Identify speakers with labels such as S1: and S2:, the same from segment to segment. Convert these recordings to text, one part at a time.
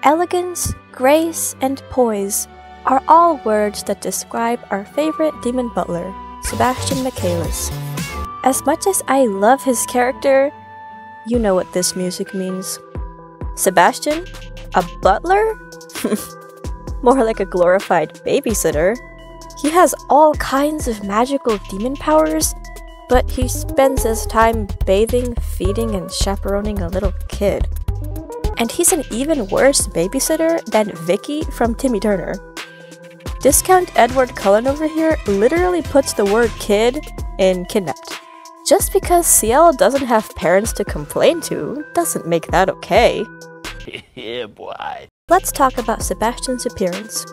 S1: Elegance, grace, and poise are all words that describe our favorite demon butler, Sebastian Michaelis. As much as I love his character, you know what this music means. Sebastian? A butler? More like a glorified babysitter. He has all kinds of magical demon powers, but he spends his time bathing, feeding, and chaperoning a little kid. And he's an even worse babysitter than Vicky from Timmy Turner. Discount Edward Cullen over here literally puts the word kid in kidnapped. Just because Ciel doesn't have parents to complain to doesn't make that okay.
S2: Yeah, boy.
S1: Let's talk about Sebastian's appearance.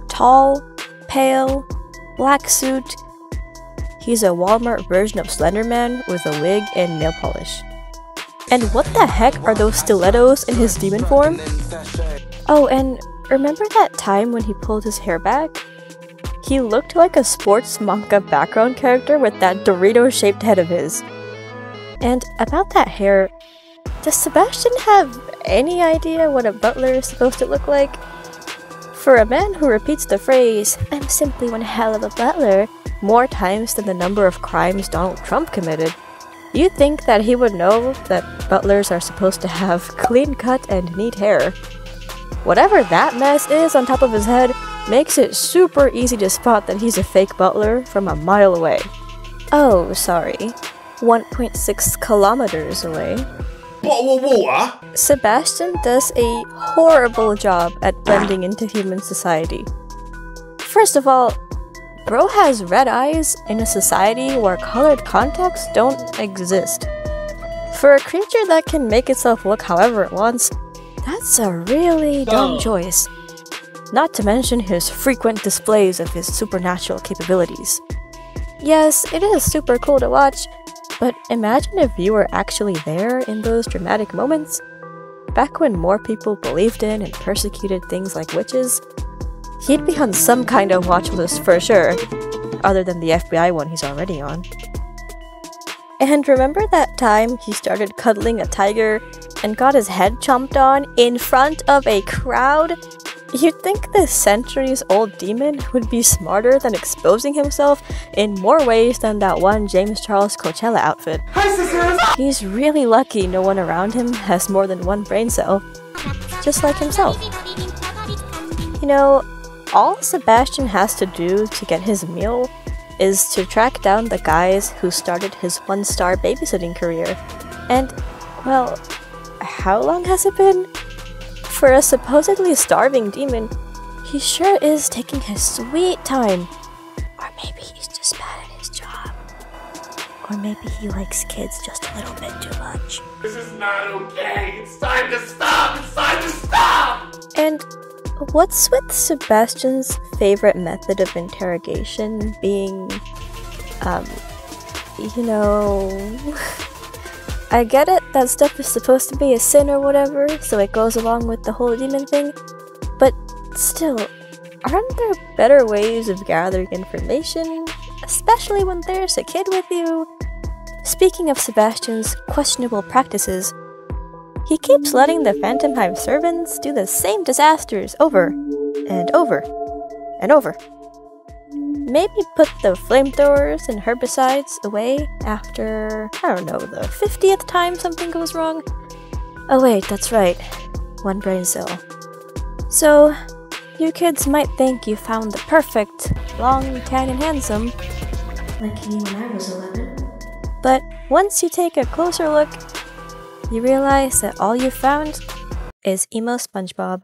S1: Tall, pale, black suit. He's a Walmart version of Slenderman with a wig and nail polish. And what the heck are those stilettos in his demon form? Oh, and remember that time when he pulled his hair back? He looked like a sports manga background character with that Dorito-shaped head of his. And about that hair, does Sebastian have any idea what a butler is supposed to look like? For a man who repeats the phrase, "I'm simply one hell of a butler," more times than the number of crimes Donald Trump committed, you'd think that he would know that butlers are supposed to have clean-cut and neat hair. Whatever that mess is on top of his head makes it super easy to spot that he's a fake butler from a mile away. Oh, sorry. 1.6 kilometers away.
S2: Whoa.
S1: Sebastian does a horrible job at blending into human society. First of all, bro has red eyes in a society where colored contacts don't exist. For a creature that can make itself look however it wants, that's a really dumb choice. Not to mention his frequent displays of his supernatural capabilities. Yes, it is super cool to watch, but imagine if you were actually there in those dramatic moments. Back when more people believed in and persecuted things like witches, he'd be on some kind of watch list for sure, other than the FBI one he's already on. And remember that time he started cuddling a tiger and got his head chomped on in front of a crowd? You'd think this centuries-old demon would be smarter than exposing himself in more ways than that one James Charles Coachella outfit.
S2: Hi, sisters!
S1: He's really lucky no one around him has more than one brain cell, just like himself. You know, all Sebastian has to do to get his meal is to track down the guys who started his one-star babysitting career. And, well, how long has it been? For a supposedly starving demon, he sure is taking his sweet time. Or maybe he's just bad at his job. Or maybe he likes kids just a little bit too much.
S2: This is not okay. It's time to stop. It's time to stop.
S1: And what's with Sebastian's favorite method of interrogation being, you know... I get it, that stuff is supposed to be a sin or whatever, so it goes along with the whole demon thing, but still, aren't there better ways of gathering information, especially when there's a kid with you? Speaking of Sebastian's questionable practices, he keeps letting the Phantom Hive servants do the same disasters over and over and over. Maybe put the flamethrowers and herbicides away after, I don't know, the 50th time something goes wrong? Oh wait, that's right. One brain cell. So, you kids might think you found the perfect, long, tan, and handsome, like me when I was 11. But once you take a closer look, you realize that all you found is emo SpongeBob.